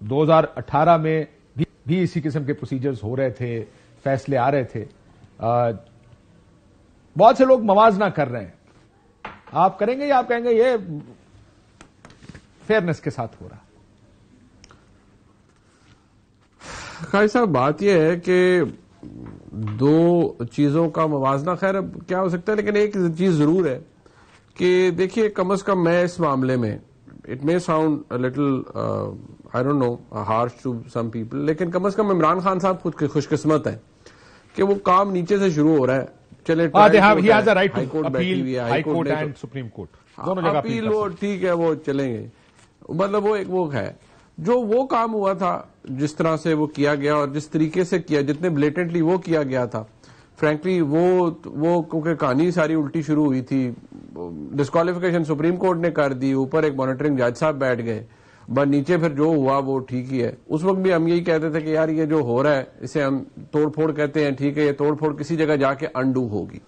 2018 میں بھی اسی قسم کے پروسیجرز ہو رہے تھے، فیصلے آ رہے تھے. بہت سے لوگ موازنہ کر رہے ہیں. آپ کریں گے یا آپ کہیں گے یہ فیئرنس کے ساتھ ہو رہا؟ قائد صاحب، بات یہ ہے کہ دو چیزوں کا موازنہ خیر اب کیا ہو سکتا ہے، لیکن ایک چیز ضرور ہے کہ دیکھیے کم از کم میں اس معاملے میں it may sound little I don't know harsh to some people, لیکن کم از کم عمران خان صاحب خود خوش قسمت ہیں کہ وہ کام نیچے سے شروع ہو رہا ہے. چلے high court and supreme court دونوں جگہ اپیل، وہ ٹھیک ہے، وہ چلیں گے. مطلب وہ ہے جو وہ کام ہوا تھا، جس طرح سے وہ کیا گیا اور جس طریقے سے کیا، جتنے بلیٹنٹلی وہ کیا گیا تھا، فرینکلی وہ کیونکہ کہانی ساری الٹی شروع ہوئی تھی. ڈسکوالیفیکیشن سپریم کورٹ نے کر دی، اوپر ایک مانیٹرنگ جج صاحب بیٹھ گئے، بس نیچے پھر جو ہوا وہ ٹھیک ہی ہے. اس وقت بھی ہم یہی کہتے تھے کہ یار یہ جو ہو رہا ہے اسے ہم توڑ پھوڑ کہتے ہیں، ٹھیک ہے، یہ توڑ پھوڑ کسی جگہ جا کے انڈو ہوگی.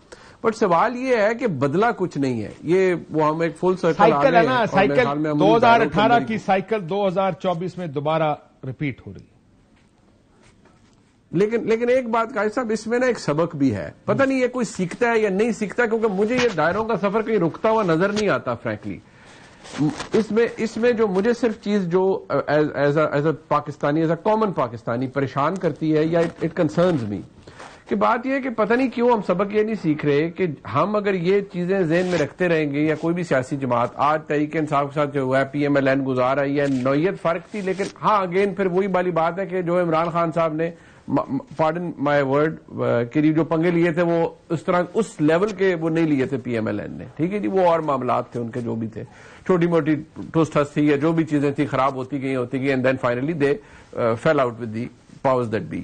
بٹ سوال یہ ہے کہ بدلا کچھ نہیں ہے. یہ وہ ہم ایک فل سائیکل ہے نا، سائیکل 2018 کی سائیکل 2024 میں دوبارہ ریپیٹ ہو رہی ہے. لیکن ایک بات قائد صاحب، اس میں نا ایک سبق بھی ہے. پتہ نہیں یہ کوئی سیکھتا ہے یا نہیں سیکھتا، کیونکہ مجھے یہ دائروں کا سفر کہیں رکتا ہوا نظر نہیں آتا فرینکلی. اس میں جو مجھے صرف چیز جو as a Pakistani, as a common Pakistani پریشان کرتی ہے یا اٹ کنسرنز می، کہ بات یہ ہے کہ پتہ نہیں کیوں ہم سبق یہ نہیں سیکھ رہے کہ ہم اگر یہ چیزیں ذہن میں رکھتے رہیں گے، یا کوئی بھی سیاسی جماعت، آج تحریک انصاف کے ساتھ جو ہوا ہے، پی ایم ایل این گزار رہی ہے، نوعیت فرق تھی، لیکن ہاں اگین پھر وہی والی بات ہے کہ جو عمران خان صاحب نے پارڈن مائی ورڈ کہ جو پنگے لیے تھے وہ اس طرح اس لیول کے وہ نہیں لیے تھے پی ایم ایل این نے. ٹھیک ہے جی، وہ اور معاملات تھے ان کے جو بھی تھے، چھوٹی موٹی ٹوسٹ ہس تھی یا جو بھی چیزیں تھیں خراب ہوتی گئی and then finally they fell out with the powers that be.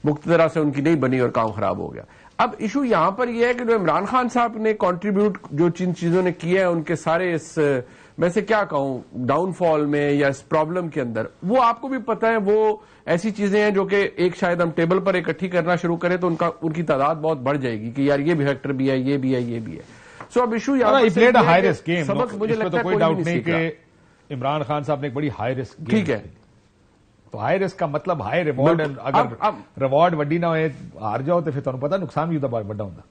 مقتدرہ سے ان کی نہیں بنی اور کام خراب ہو گیا. اب ایشو یہاں پر یہ ہے کہ جو عمران خان صاحب نے کنٹریبیوٹ جو جن چیزوں نے کیا ہے، ان کے سارے اس میں سے کیا کہوں ڈاؤن فال میں یا اس پرابلم کے اندر، وہ آپ کو بھی پتہ ہے وہ ایسی چیزیں ہیں جو کہ ایک شاید ہم ٹیبل پر اکٹھی کرنا شروع کریں تو ان کی تعداد بہت بڑھ جائے گی کہ یار یہ بھی فیکٹر بھی ہے، یہ بھی ہے، یہ بھی ہے. سو اب ایشو یہاں پر سبق مجھے لگتا ہے کوئی ڈاؤٹ نہیں کہ عمران خان صاحب نے ایک بڑی ہائی رسک گیم. ٹھیک ہے، تو ہائی رسک کا مطلب ہائی ریوارڈ. اگر ریوارڈ وڈی نہ ہوئے، ہار جاؤ تو پھر تمہیں پتا نقصان بھی ہوتا بڑا ہوتا،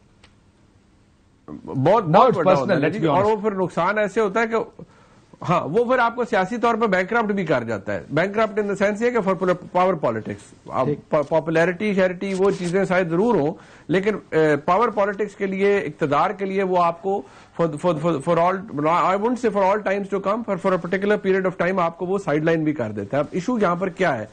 بہت بڑا ہوتا ہے. اور وہ پھر نقصان ایسے ہوتا ہے کہ ہاں وہ پھر آپ کو سیاسی طور پر بینک کرپٹ بھی کر جاتا ہے. Bank corrupt in the sense یہ کہ فار پاور پالیٹکس، پاپولیرٹی شیرٹی وہ چیزیں شاید ضرور ہوں، لیکن پاور پالیٹکس کے لیے، اقتدار کے لیے وہ آپ کو for all I won't say for all times to come for a particular period of time آپ کو وہ سائڈ لائن بھی کر دیتا ہے. اب ایشو یہاں پر کیا ہے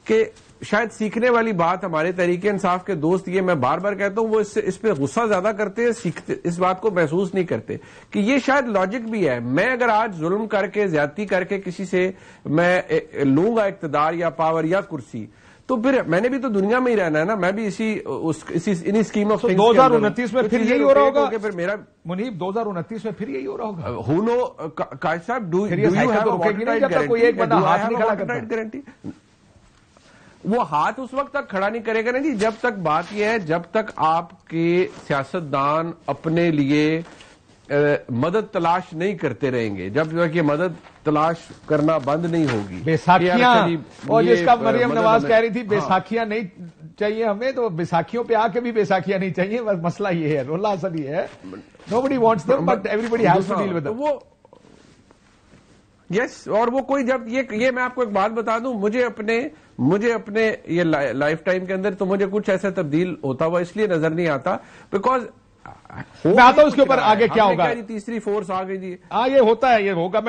کہ شاید سیکھنے والی بات ہمارے تحریک انصاف کے دوست، یہ میں بار بار کہتا ہوں، وہ اس پہ غصہ زیادہ کرتے ہیں، سیکھتے اس بات کو محسوس نہیں کرتے کہ یہ شاید لاجک بھی ہے. میں اگر آج ظلم کر کے، زیادتی کر کے کسی سے میں لوں گا اقتدار یا پاور یا کرسی، تو پھر میں نے بھی تو دنیا میں ہی رہنا ہے نا. میں بھی اسی اسکیم آف 2029 میں پھر یہی ہو رہا ہوگا. پھر میرا منیب 2029 میں پھر یہی ہو رہا ہوگا. ہو نو قائد صاحب، ڈو یو ہیو کوئی ایک بندہ ہاتھ نہیں کھڑا کرتا گارنٹی؟ وہ ہاتھ اس وقت تک کھڑا نہیں کرے گا نا جی، جب تک بات یہ ہے، جب تک آپ کے سیاستدان اپنے لیے مدد تلاش نہیں کرتے رہیں گے، جب تک یہ مدد تلاش کرنا بند نہیں ہوگی. بیساکھیاں، اور جس کا مریم نواز کہہ رہی تھی بیساکھیاں نہیں چاہیے ہمیں، تو بیساکھیوں پہ آ کے بھی بیساکھیاں نہیں چاہیے. بس مسئلہ یہ ہے، رولہ اصل یہ ہے، nobody wants them but everybody has to deal with them. یس. اور وہ کوئی جب یہ میں آپ کو ایک بات بتا دوں، مجھے اپنے یہ لائف ٹائم کے اندر تو مجھے کچھ ایسا تبدیل ہوتا ہوا اس لیے نظر نہیں آتا بیکاز میں آتا ہوں اس کے اوپر آگے کیا ہوگا. تیسری فورس آ گئی جی. ہاں یہ ہوتا ہے، یہ ہوگا.